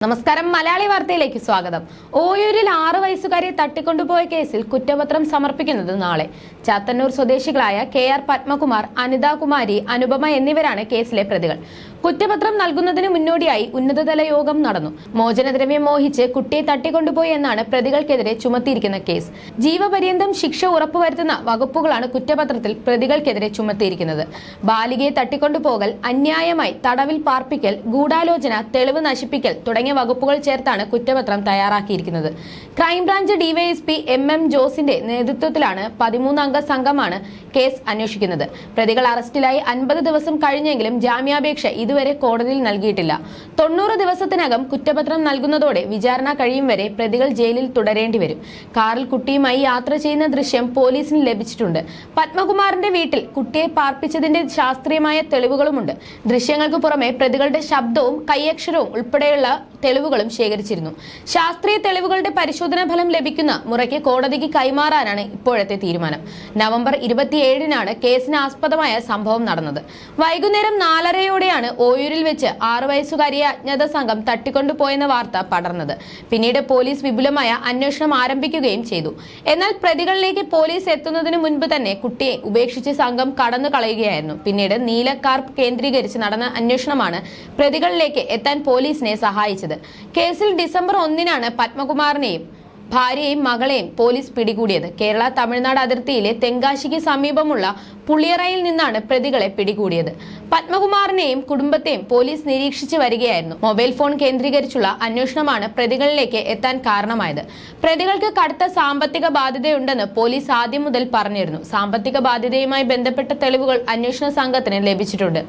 നമസ്കാരം. മലയാളി വാർത്തയിലേക്ക് സ്വാഗതം. ഓയൂരിൽ 6 വയസ്സുകാരെ തട്ടിക്കൊണ്ടുപോയ കേസിൽ കുറ്റപത്രം സമർപ്പിക്കുന്നത് നാളെ. ചാത്തന്നൂർ സ്വദേശികളായ KR പത്മകുമാർ, അനിത കുമാരി, അനുപമ എന്നിവരാണ് കേസിലെ പ്രതികൾ. കുറ്റപത്രം നൽകുന്നതിന് മുന്നോടിയായി ഉന്നതതല യോഗം നടന്നു. മോചനദ്രവ്യം മോഹിച്ച് കുട്ടിയെ തട്ടിക്കൊണ്ടുപോയി എന്നാണ് പ്രതികൾക്കെതിരെ ചുമത്തിയിരിക്കുന്ന കേസ്. ജീവപര്യന്തം ശിക്ഷ ഉറപ്പുവരുത്തുന്ന വകുപ്പുകളാണ് കുറ്റപത്രത്തിൽ പ്രതികൾക്കെതിരെ ചുമത്തിയിരിക്കുന്നത്. ബാലികയെ തട്ടിക്കൊണ്ടുപോകൽ, അന്യായമായി തടവിൽ പാർപ്പിക്കൽ, ഗൂഢാലോചന, തെളിവ് നശിപ്പിക്കൽ തുടങ്ങിയ വകുപ്പുകൾ ചേർത്താണ് കുറ്റപത്രം തയ്യാറാക്കിയിരിക്കുന്നത്. ക്രൈംബ്രാഞ്ച് ഡിവൈഎസ്പി MM ജോസിന്റെ നേതൃത്വത്തിലാണ് 13 അംഗ സംഘമാണ് കേസ് അന്വേഷിക്കുന്നത്. പ്രതികൾ അറസ്റ്റിലായി 50 ദിവസം കഴിഞ്ഞെങ്കിലും ജാമ്യാപേക്ഷ ഇതുവരെ കോടതിയിൽ നൽകിയിട്ടില്ല. 90 ദിവസത്തിനകം കുറ്റപത്രം നൽകുന്നതോടെ വിചാരണ കഴിയും വരെ പ്രതികൾ ജയിലിൽ തുടരേണ്ടി വരും. കാറിൽ കുട്ടിയുമായി യാത്ര ചെയ്യുന്ന ദൃശ്യം പോലീസിന് ലഭിച്ചിട്ടുണ്ട്. പത്മകുമാറിന്റെ വീട്ടിൽ കുട്ടിയെ പാർപ്പിച്ചതിന്റെ ശാസ്ത്രീയമായ തെളിവുകളുമുണ്ട്. ദൃശ്യങ്ങൾക്ക് പുറമെ പ്രതികളുടെ ശബ്ദവും കൈയക്ഷരവും ഉൾപ്പെടെയുള്ള തെളിവുകളും ശേഖരിച്ചിരുന്നു. ശാസ്ത്രീയ തെളിവുകളുടെ പരിശോധനാ ഫലം ലഭിക്കുന്ന മുറയ്ക്ക് കോടതിക്ക് കൈമാറാനാണ് ഇപ്പോഴത്തെ തീരുമാനം. നവംബർ 27-നാണ് കേസിന് ആസ്പദമായ സംഭവം നടന്നത്. വൈകുന്നേരം 4:30-യോടെയാണ് ഓയൂരിൽ വെച്ച് 6 വയസ്സുകാരിയെ അജ്ഞാത സംഘം തട്ടിക്കൊണ്ടുപോയെന്ന വാർത്ത പടർന്നത്. പിന്നീട് പോലീസ് വിപുലമായ അന്വേഷണം ആരംഭിക്കുകയും ചെയ്തു. എന്നാൽ പ്രതികളിലേക്ക് പോലീസ് എത്തുന്നതിന് മുൻപ് തന്നെ കുട്ടിയെ ഉപേക്ഷിച്ച് സംഘം കടന്നു കളയുകയായിരുന്നു. പിന്നീട് നീല കാർ കേന്ദ്രീകരിച്ച് നടന്ന അന്വേഷണമാണ് പ്രതികളിലേക്ക് എത്താൻ പോലീസിനെ സഹായിച്ചത്. കേസിൽ ഡിസംബർ 1-നാണ് പത്മകുമാറിനെയും ഭാര്യയെയും മകളെയും പോലീസ് പിടികൂടിയത്. കേരള തമിഴ്നാട് അതിർത്തിയിലെ തെങ്കാശിക്ക് സമീപമുള്ള പുളിയറയിൽ നിന്നാണ് പ്രതികളെ പിടികൂടിയത്. പത്മകുമാറിനെയും കുടുംബത്തെയും പോലീസ് നിരീക്ഷിച്ചു വരികയായിരുന്നു. മൊബൈൽ ഫോൺ കേന്ദ്രീകരിച്ചുള്ള അന്വേഷണമാണ് പ്രതികളിലേക്ക് എത്താൻ കാരണമായത്. പ്രതികൾക്ക് കടുത്ത സാമ്പത്തിക ബാധ്യതയുണ്ടെന്ന് പോലീസ് ആദ്യം മുതൽ പറഞ്ഞിരുന്നു. സാമ്പത്തിക ബാധ്യതയുമായി ബന്ധപ്പെട്ട തെളിവുകൾ അന്വേഷണ സംഘത്തിന് ലഭിച്ചിട്ടുണ്ട്.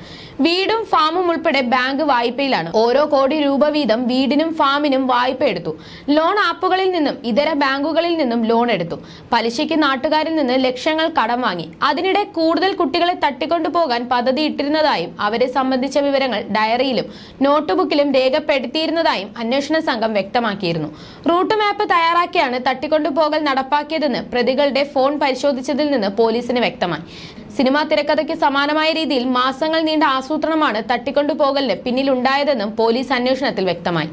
വീടും ഫാമും ഉൾപ്പെടെ ബാങ്ക് വായ്പയിലാണ്. ഓരോ കോടി രൂപ വീതം വീടിനും ഫാമിനും വായ്പ എടുത്തു. ലോൺ ആപ്പുകളിൽ നിന്നും ഇതര ബാങ്കുകളിൽ നിന്നും ലോൺ എടുത്തു. പലിശയ്ക്ക് നാട്ടുകാരിൽ നിന്ന് ലക്ഷങ്ങൾ കടം വാങ്ങി. അതിനിടെ കൂടുതൽ കുട്ടികളെ തട്ടിക്കൊണ്ടുപോകാൻ പദ്ധതി ഇട്ടിരുന്നതായും അവരെ സംബന്ധിച്ച വിവരങ്ങൾ ഡയറിയിലും നോട്ട്ബുക്കിലും രേഖപ്പെടുത്തിയിരുന്നതായും അന്വേഷണ സംഘം വ്യക്തമാക്കിയിരുന്നു. റൂട്ട് മാപ്പ് തയ്യാറാക്കിയാണ് തട്ടിക്കൊണ്ടുപോകൽ നടപ്പാക്കിയതെന്ന് പ്രതികളുടെ ഫോൺ പരിശോധിച്ചതിൽ നിന്ന് പോലീസിന് വ്യക്തമായി. സിനിമാ തിരക്കഥയ്ക്ക് സമാനമായ രീതിയിൽ മാസങ്ങൾ നീണ്ട ആസൂത്രണമാണ് തട്ടിക്കൊണ്ടുപോകലിന് പിന്നിലുണ്ടായതെന്നും പോലീസ് അന്വേഷണത്തിൽ വ്യക്തമായി.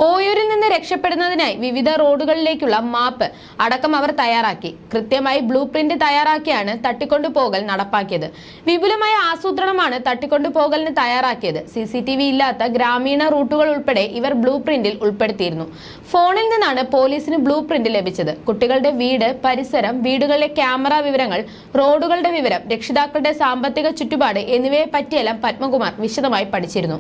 ഓയൂരിൽ നിന്ന് രക്ഷപ്പെടുന്നതിനായി വിവിധ റോഡുകളിലേക്കുള്ള മാപ്പ് അടക്കം അവർ തയ്യാറാക്കി. കൃത്യമായി ബ്ലൂ പ്രിന്റ് തയ്യാറാക്കിയാണ് തട്ടിക്കൊണ്ടുപോകൽ നടപ്പാക്കിയത്. വിപുലമായ ആസൂത്രണമാണ് തട്ടിക്കൊണ്ടുപോകലിന് തയ്യാറാക്കിയത്. CCTV ഇല്ലാത്ത ഗ്രാമീണ റൂട്ടുകൾ ഉൾപ്പെടെ ഇവർ ബ്ലൂ പ്രിന്റിൽ ഉൾപ്പെടുത്തിയിരുന്നു. ഫോണിൽ നിന്നാണ് പോലീസിന് ബ്ലൂ പ്രിന്റ് ലഭിച്ചത്. കുട്ടികളുടെ വീട്, പരിസരം, വീടുകളിലെ ക്യാമറ വിവരങ്ങൾ, റോഡുകളുടെ വിവരം, രക്ഷിതാക്കളുടെ സാമ്പത്തിക ചുറ്റുപാട് എന്നിവയെ പറ്റിയെല്ലാം പത്മകുമാർ വിശദമായി പഠിച്ചിരുന്നു.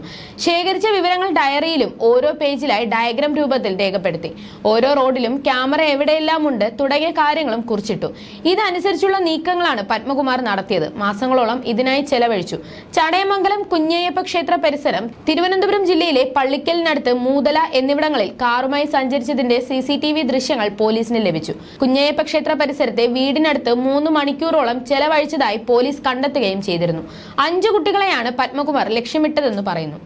ശേഖരിച്ച വിവരങ്ങൾ ഡയറിയിലും ഓരോ പേജിലായി ഡയഗ്രാം രൂപത്തിൽ രേഖപ്പെടുത്തി. ഓരോ റോഡിലും ക്യാമറ എവിടെയെല്ലാം ഉണ്ട് തുടങ്ങിയ കാര്യങ്ങളും കുറിച്ചിട്ടു. ഇതനുസരിച്ചുള്ള നീക്കങ്ങളാണ് പത്മകുമാർ നടത്തിയത്. മാസങ്ങളോളം ഇതിനായി ചെലവഴിച്ചു. ചടയമംഗലം കുഞ്ഞയ്യപ്പ ക്ഷേത്ര പരിസരം, തിരുവനന്തപുരം ജില്ലയിലെ പള്ളിക്കലിനടുത്ത് മൂതല എന്നിവിടങ്ങളിൽ കാറുമായി സഞ്ചരിച്ചതിന്റെ CCTV ദൃശ്യങ്ങൾ പോലീസിന് ലഭിച്ചു. കുഞ്ഞയ്യപ്പ ക്ഷേത്ര പരിസരത്തെ വീടിനടുത്ത് 3 മണിക്കൂറോളം ചെലവഴിച്ചതായി പോലീസ് കണ്ടെത്തുകയും ചെയ്തിരുന്നു. 5 കുട്ടികളെയാണ് പത്മകുമാർ ലക്ഷ്യമിട്ടതെന്ന് പറയുന്നു.